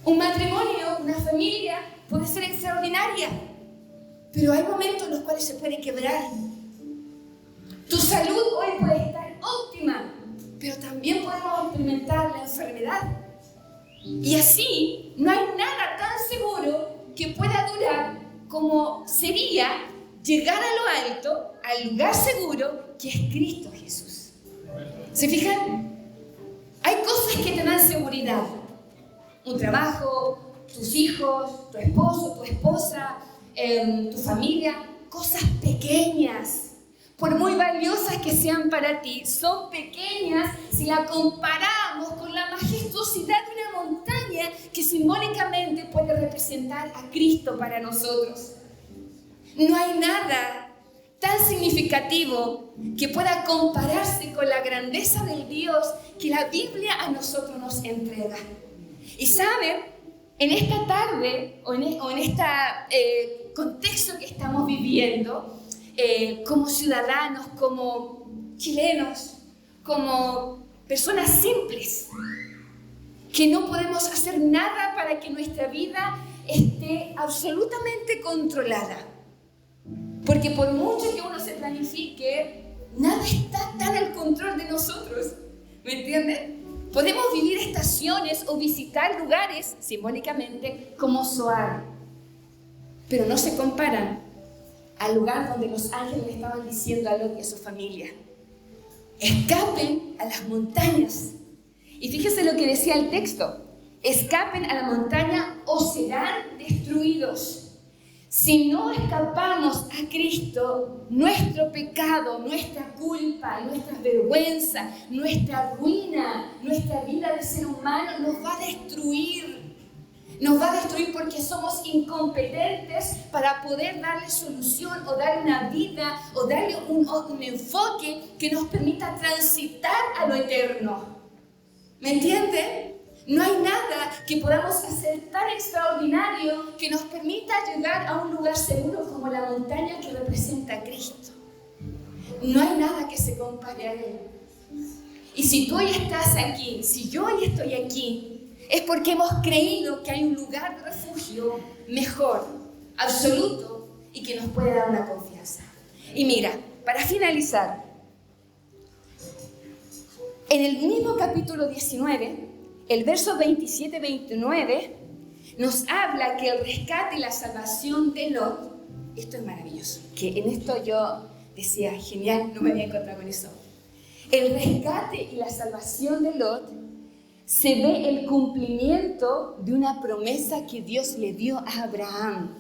Un matrimonio, una familia puede ser extraordinaria, pero hay momentos en los cuales se puede quebrar. Tu salud hoy puede estar óptima, pero también podemos experimentar la enfermedad. Y así no hay nada tan seguro que pueda durar como sería llegar a lo alto, al lugar seguro que es Cristo Jesús. ¿Se fijan? Hay cosas que te dan seguridad. Un trabajo, tus hijos, tu esposo, tu esposa, tu familia, cosas pequeñas. Por muy valiosas que sean para ti, son pequeñas si la comparamos con la majestuosidad de una montaña que simbólicamente puede representar a Cristo para nosotros. No hay nada tan significativo que pueda compararse con la grandeza del Dios que la Biblia a nosotros nos entrega. Y saben, en esta tarde o en este contexto que estamos viviendo, como ciudadanos, como chilenos, como personas simples, que no podemos hacer nada para que nuestra vida esté absolutamente controlada. Porque por mucho que uno se planifique, nada está tan al control de nosotros. ¿Me entienden? Podemos vivir estaciones o visitar lugares, simbólicamente, como Zoar, pero no se comparan al lugar donde los ángeles le estaban diciendo a Lot y a su familia: escapen a las montañas. Y fíjese lo que decía el texto: escapen a la montaña o serán destruidos. Si no escapamos a Cristo, nuestro pecado, nuestra culpa, nuestra vergüenza, nuestra ruina, nuestra vida de ser humano nos va a destruir. Nos va a destruir porque somos incompetentes para poder darle solución o darle una vida o darle un enfoque que nos permita transitar a lo eterno. ¿Me entienden? No hay nada que podamos hacer tan extraordinario que nos permita llegar a un lugar seguro como la montaña que representa a Cristo. No hay nada que se compare a Él. Y si tú hoy estás aquí, si yo hoy estoy aquí, es porque hemos creído que hay un lugar de refugio mejor, absoluto, y que nos puede dar una confianza. Y mira, para finalizar, en el mismo capítulo 19, el verso 27-29, nos habla que el rescate y la salvación de Lot, esto es maravilloso, que en esto yo decía, genial, no me había encontrado con eso. El rescate y la salvación de Lot se ve el cumplimiento de una promesa que Dios le dio a Abraham.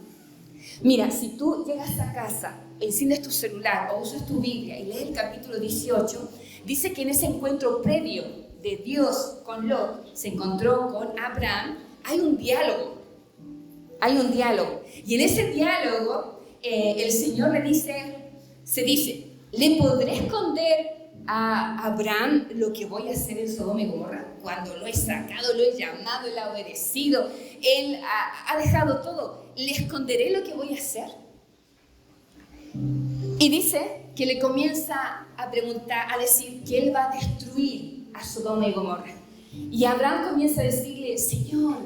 Mira, si tú llegas a casa, enciendes tu celular o usas tu Biblia y lees el capítulo 18, dice que en ese encuentro previo de Dios con Lot, se encontró con Abraham, hay un diálogo. Y en ese diálogo, el Señor le dice, ¿le podré esconder a Abraham lo que voy a hacer en Sodoma y Gomorra? Cuando lo he sacado, lo he llamado, él ha obedecido, él ha dejado todo. ¿Le esconderé lo que voy a hacer? Y dice que le comienza a preguntar, a decir que él va a destruir a Sodoma y Gomorra. Y Abraham comienza a decirle, Señor,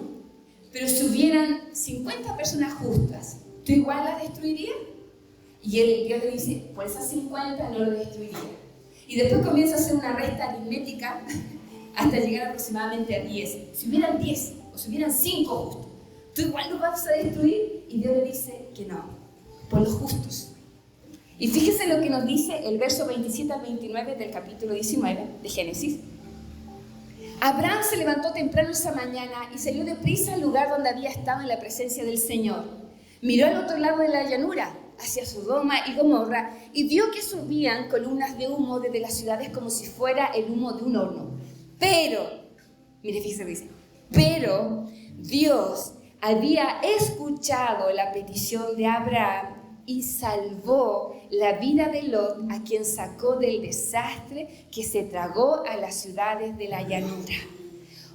pero si hubieran 50 personas justas, ¿tú igual las destruirías? Y Dios le dice, por esas 50 no lo destruiría. Y después comienza a hacer una resta aritmética hasta llegar aproximadamente a 10. Si hubieran 10 o si hubieran 5 justos, ¿tú igual los vas a destruir? Y Dios le dice que no, por los justos. Y fíjese lo que nos dice el verso 27 al 29 del capítulo 19 de Génesis. Abraham se levantó temprano esa mañana y salió deprisa al lugar donde había estado en la presencia del Señor. Miró al otro lado de la llanura, hacia Sodoma y Gomorra, y vio que subían columnas de humo desde las ciudades como si fuera el humo de un horno. Pero, mire, fíjese, dice, pero Dios había escuchado la petición de Abraham y salvó la vida de Lot, a quien sacó del desastre que se tragó a las ciudades de la llanura.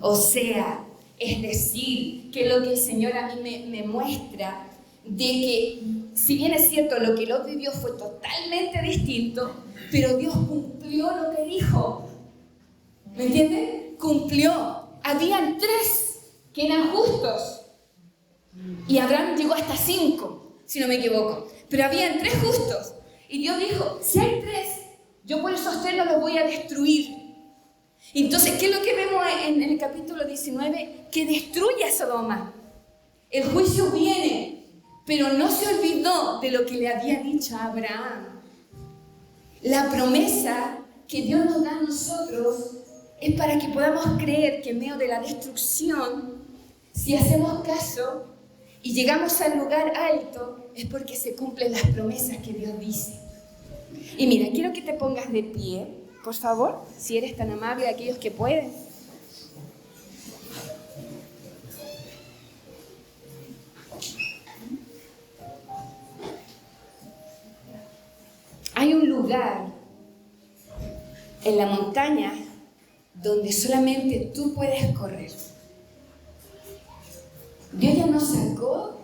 O sea, es decir, que lo que el Señor a mí me muestra, de que si bien es cierto lo que Lot vivió fue totalmente distinto, pero Dios cumplió lo que dijo. ¿Me entienden? Cumplió. Habían 3 que eran justos y Abraham llegó hasta 5, si no me equivoco, pero habían 3 justos y Dios dijo, si hay 3, yo por esos 3 no los voy a destruir. Entonces, ¿qué es lo que vemos en el capítulo 19? Que destruye a Sodoma. El juicio viene, pero no se olvidó de lo que le había dicho a Abraham. La promesa que Dios nos da a nosotros es para que podamos creer que en medio de la destrucción, si hacemos caso y llegamos al lugar alto, es porque se cumplen las promesas que Dios dice. Y mira, quiero que te pongas de pie, por favor, si eres tan amable, aquellos que pueden. Hay un lugar en la montaña donde solamente tú puedes correr. Dios ya nos sacó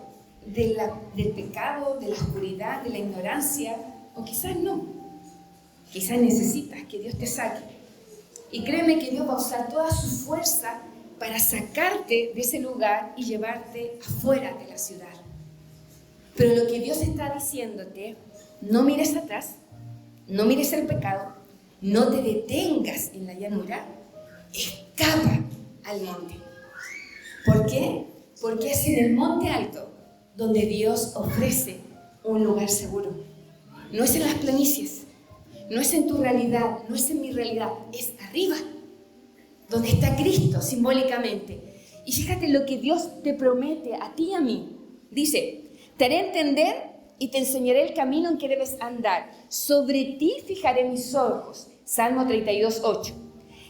del pecado, de la oscuridad, de la ignorancia, o quizás no. Quizás necesitas que Dios te saque. Y créeme que Dios va a usar toda su fuerza para sacarte de ese lugar y llevarte afuera de la ciudad. Pero lo que Dios está diciéndote, no mires atrás, no mires el pecado, no te detengas en la llanura, escapa al monte. ¿Por qué? Porque es en el monte alto donde Dios ofrece un lugar seguro. No es en las planicies, no es en tu realidad, no es en mi realidad, es arriba, donde está Cristo simbólicamente. Y fíjate lo que Dios te promete a ti y a mí. Dice, te haré entender y te enseñaré el camino en que debes andar. Sobre ti fijaré mis ojos. Salmo 32:8.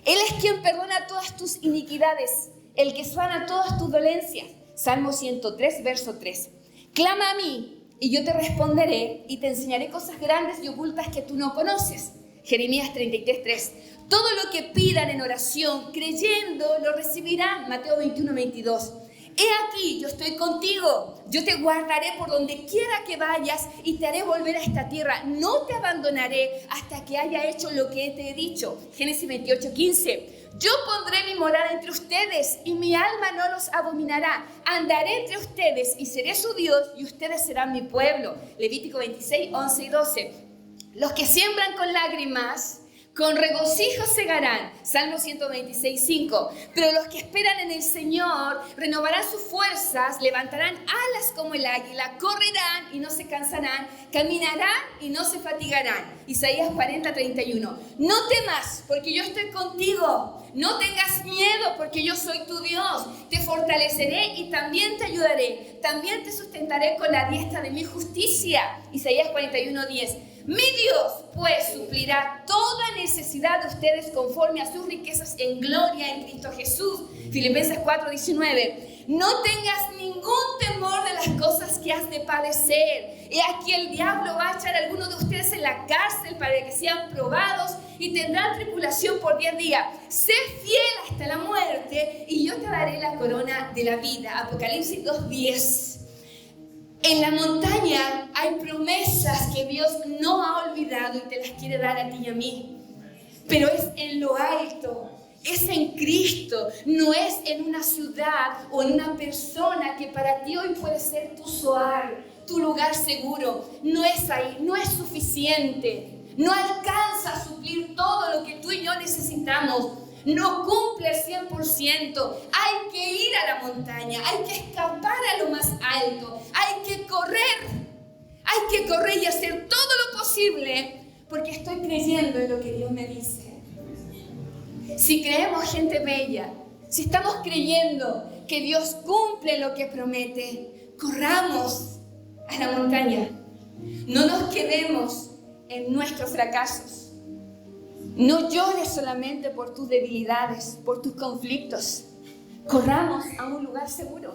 Él es quien perdona todas tus iniquidades, el que sana todas tus dolencias. Salmo 103, verso 3. Clama a mí y yo te responderé y te enseñaré cosas grandes y ocultas que tú no conoces. Jeremías 33:3. Todo lo que pidan en oración, creyendo, lo recibirán. Mateo 21:22. He aquí, yo estoy contigo, yo te guardaré por donde quiera que vayas y te haré volver a esta tierra. No te abandonaré hasta que haya hecho lo que te he dicho. Génesis 28:15. Yo pondré mi morada entre ustedes y mi alma no los abominará. Andaré entre ustedes y seré su Dios y ustedes serán mi pueblo. Levítico 26:11 y 12. Los que siembran con lágrimas, con regocijo segarán. Salmo 126:5. Pero los que esperan en el Señor renovarán sus fuerzas, levantarán alas como el águila, correrán y no se cansarán, caminarán y no se fatigarán. Isaías 40:31. No temas, porque yo estoy contigo. No tengas miedo, porque yo soy tu Dios. Te fortaleceré y también te ayudaré. También te sustentaré con la diestra de mi justicia. Isaías 41:10. Mi Dios, pues, suplirá toda necesidad de ustedes conforme a sus riquezas en gloria en Cristo Jesús. Filipenses 4:19. No tengas ningún temor de las cosas que has de padecer. He aquí el diablo va a echar a algunos de ustedes en la cárcel para que sean probados y tendrán tribulación por 10 días. Sé fiel hasta la muerte y yo te daré la corona de la vida. Apocalipsis 2:10. En la montaña hay promesas que Dios no ha olvidado y te las quiere dar a ti y a mí. Pero es en lo alto, es en Cristo, no es en una ciudad o en una persona que para ti hoy puede ser tu soar, tu lugar seguro. No es ahí, no es suficiente. No alcanza a suplir todo lo que tú y yo necesitamos. No cumple al 100%. Hay que ir a la montaña, hay que escapar a lo más alto, hay que correr y hacer todo lo posible porque estoy creyendo en lo que Dios me dice. Si creemos, gente bella, si estamos creyendo que Dios cumple lo que promete, corramos a la montaña. No nos quedemos en nuestros fracasos. No llores solamente por tus debilidades, por tus conflictos. Corramos a un lugar seguro.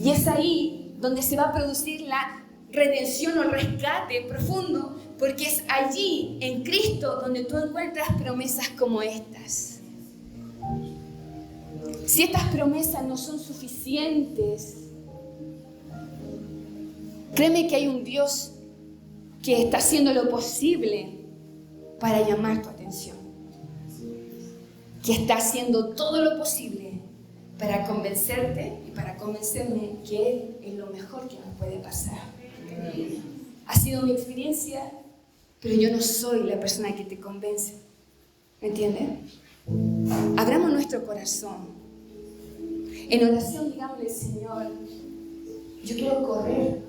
Y es ahí donde se va a producir la redención o rescate profundo, porque es allí, en Cristo, donde tú encuentras promesas como estas. Si estas promesas no son suficientes, créeme que hay un Dios que está haciendo lo posible para llamar tu atención, que está haciendo todo lo posible para convencerte y para convencerme que Él es lo mejor que nos puede pasar. Ha sido mi experiencia, pero yo no soy la persona que te convence. ¿Me entiendes? Abramos nuestro corazón. En oración, digámosle, Señor, yo quiero correr,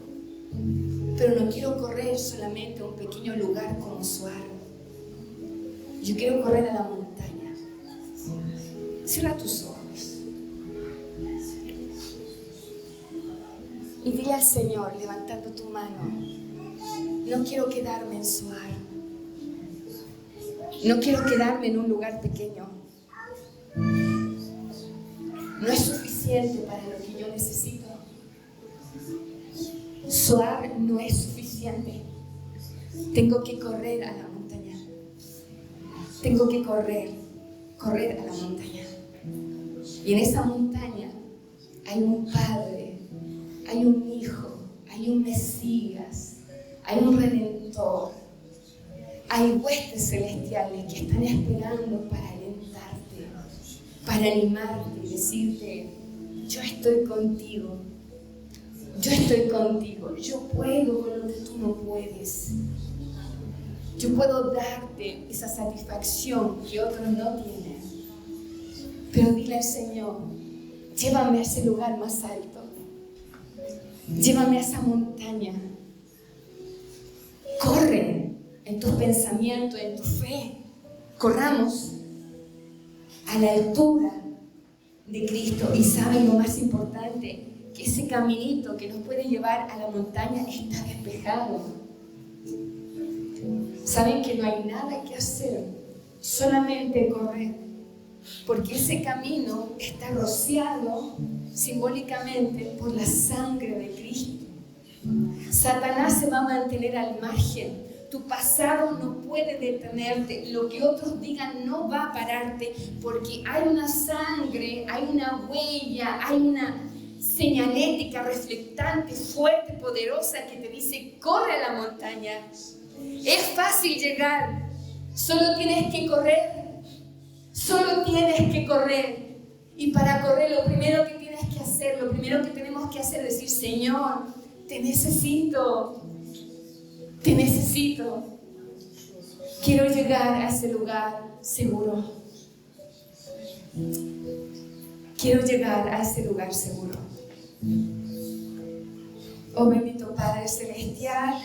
pero no quiero correr solamente a un pequeño lugar como Suar. Yo quiero correr a la montaña. Cierra tus ojos. Y dile al Señor, levantando tu mano, no quiero quedarme en Suar. No quiero quedarme en un lugar pequeño. No es suficiente para lo que yo necesito. Suar no es suficiente. Tengo que correr a la montaña. Tengo que correr a la montaña. Y en esa montaña hay un Padre, hay un Hijo, hay un Mesías, hay un Redentor. Hay huestes celestiales que están esperando para alentarte, para animarte y decirte, yo estoy contigo. Yo estoy contigo, yo puedo con lo que tú no puedes. Yo puedo darte esa satisfacción que otros no tienen. Pero dile al Señor, llévame a ese lugar más alto. Llévame a esa montaña. Corre en tus pensamientos, en tu fe. Corramos a la altura de Cristo. Y saben lo más importante, que ese caminito que nos puede llevar a la montaña está despejado. Saben que no hay nada que hacer, solamente correr, porque ese camino está rociado simbólicamente por la sangre de Cristo. Satanás se va a mantener al margen. Tu pasado no puede detenerte. Lo que otros digan no va a pararte, porque hay una sangre, hay una huella, hay una señalética reflectante, fuerte, poderosa, que te dice, corre a la montaña. Es fácil llegar, solo tienes que correr. Solo tienes que correr. Y para correr lo primero que tienes que hacer, lo primero que tenemos que hacer es decir, Señor, te necesito. Te necesito. Quiero llegar a ese lugar seguro. Quiero llegar a ese lugar seguro. Oh bendito Padre Celestial,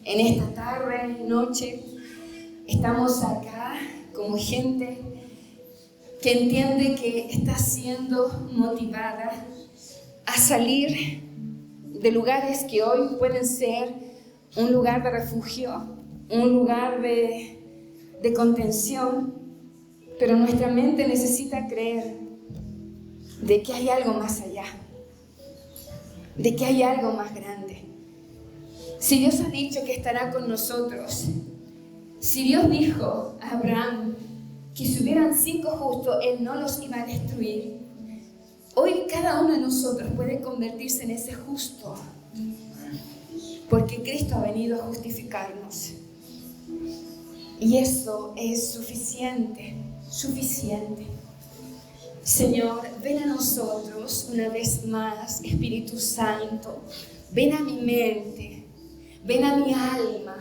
en esta tarde, noche, estamos acá como gente que entiende que está siendo motivada a salir de lugares que hoy pueden ser un lugar de refugio, un lugar de contención, pero nuestra mente necesita creer de que hay algo más allá, de que hay algo más grande. Si Dios ha dicho que estará con nosotros, si Dios dijo a Abraham que si hubieran 5 justos, Él no los iba a destruir, hoy cada uno de nosotros puede convertirse en ese justo, porque Cristo ha venido a justificarnos. Y eso es suficiente, suficiente. Señor, ven a nosotros una vez más, Espíritu Santo. Ven a mi mente, ven a mi alma.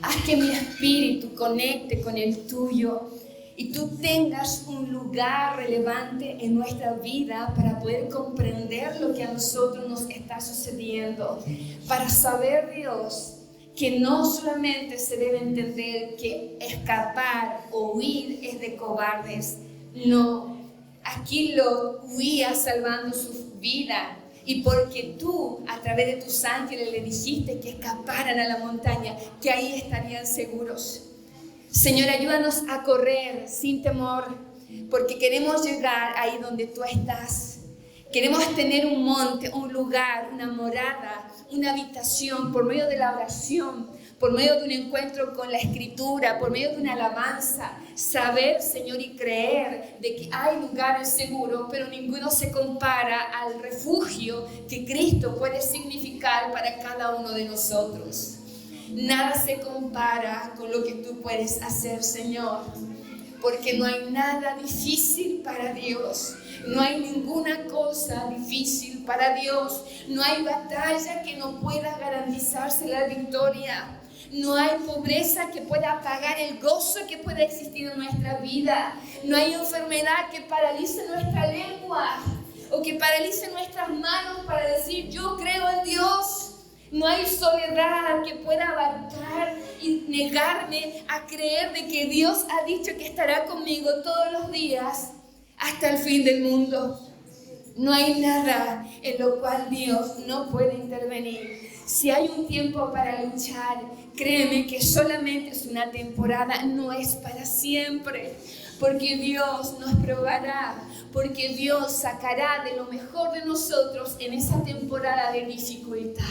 Haz que mi espíritu conecte con el tuyo y tú tengas un lugar relevante en nuestra vida para poder comprender lo que a nosotros nos está sucediendo. Para saber, Dios, que no solamente se debe entender que escapar o huir es de cobardes. No, aquí Lot huía salvando su vida. Y porque tú, a través de tus ángeles, le dijiste que escaparan a la montaña, que ahí estarían seguros. Señor, ayúdanos a correr sin temor, porque queremos llegar ahí donde tú estás. Queremos tener un monte, un lugar, una morada, una habitación por medio de la oración, por medio de un encuentro con la Escritura, por medio de una alabanza. Saber, Señor, y creer de que hay lugares seguros, pero ninguno se compara al refugio que Cristo puede significar para cada uno de nosotros. Nada se compara con lo que tú puedes hacer, Señor, porque no hay nada difícil para Dios. No hay ninguna cosa difícil para Dios. No hay batalla que no pueda garantizarse la victoria. No hay pobreza que pueda apagar el gozo que pueda existir en nuestra vida. No hay enfermedad que paralice nuestra lengua o que paralice nuestras manos para decir yo creo en Dios. No hay soledad que pueda abarcar y negarme a creer de que Dios ha dicho que estará conmigo todos los días hasta el fin del mundo. No hay nada en lo cual Dios no puede intervenir. Si hay un tiempo para luchar, créeme que solamente es una temporada, no es para siempre. Porque Dios nos probará, porque Dios sacará de lo mejor de nosotros en esa temporada de dificultad.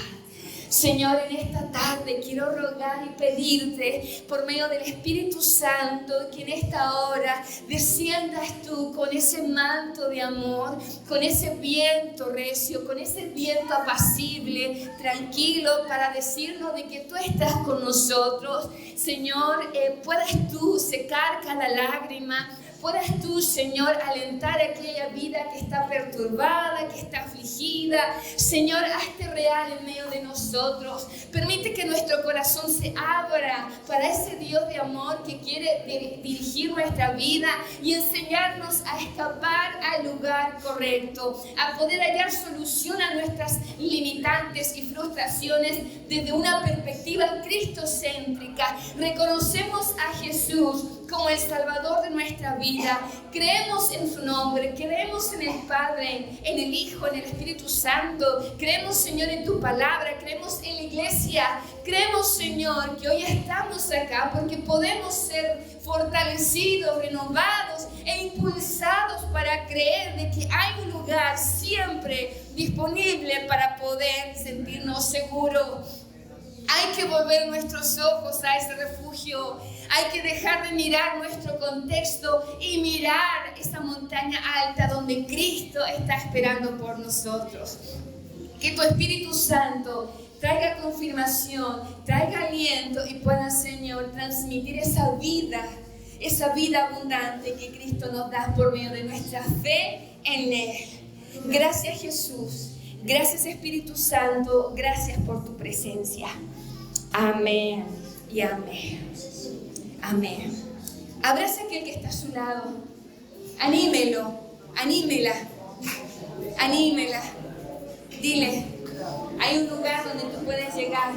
Señor, en esta tarde quiero rogar y pedirte por medio del Espíritu Santo que en esta hora desciendas tú con ese manto de amor, con ese viento recio, con ese viento apacible, tranquilo, para decirnos de que tú estás con nosotros. Señor, puedas tú secar cada lágrima, puedas tú, Señor, alentar aquella vida que está perturbada, que está afligida. Señor, hazte real en medio de nosotros. Permite que nuestro corazón se abra para ese Dios de amor que quiere dirigir nuestra vida y enseñarnos a escapar al lugar correcto, a poder hallar solución a nuestras limitantes y frustraciones desde una perspectiva cristocéntrica. Reconocemos a Jesús como el Salvador de nuestra vida. Creemos en su nombre, creemos en el Padre, en el Hijo, en el Espíritu Santo. Creemos, Señor, en tu palabra, creemos en la iglesia. Creemos, Señor, que hoy estamos acá porque podemos ser fortalecidos, renovados e impulsados para creer de que hay un lugar siempre disponible para poder sentirnos seguros. Hay que volver nuestros ojos a ese refugio. Hay que dejar de mirar nuestro contexto y mirar esa montaña alta donde Cristo está esperando por nosotros. Que tu Espíritu Santo traiga confirmación, traiga aliento y pueda, Señor, transmitir esa vida abundante que Cristo nos da por medio de nuestra fe en Él. Gracias, Jesús. Gracias, Espíritu Santo. Gracias por tu presencia. Amén y amén. Amén. Abraza a aquel que está a su lado. Anímelo, anímela, anímela. Dile, hay un lugar donde tú puedes llegar.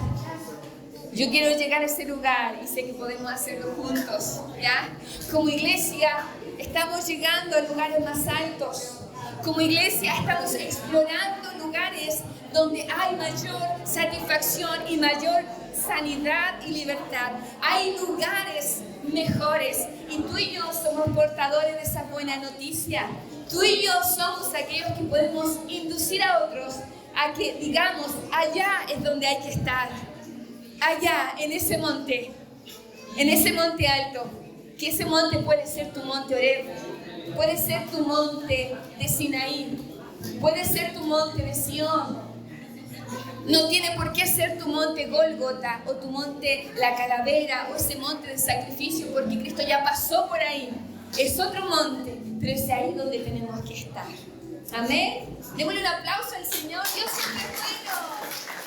Yo quiero llegar a ese lugar y sé que podemos hacerlo juntos, ¿ya? Como iglesia estamos llegando a lugares más altos. Como iglesia estamos explorando lugares donde hay mayor satisfacción y mayor sanidad y libertad. Hay lugares mejores y tú y yo somos portadores de esa buena noticia. Tú y yo somos aquellos que podemos inducir a otros a que digamos, allá es donde hay que estar. Allá, en ese monte alto, que ese monte puede ser tu monte Oreb, puede ser tu monte de Sinaí, puede ser tu monte de Sión. No tiene por qué ser tu monte Gólgota o tu monte La Calavera o ese monte de sacrificio, porque Cristo ya pasó por ahí. Es otro monte, pero es ahí donde tenemos que estar. Amén. Démosle un aplauso al Señor. Dios siempre es bueno.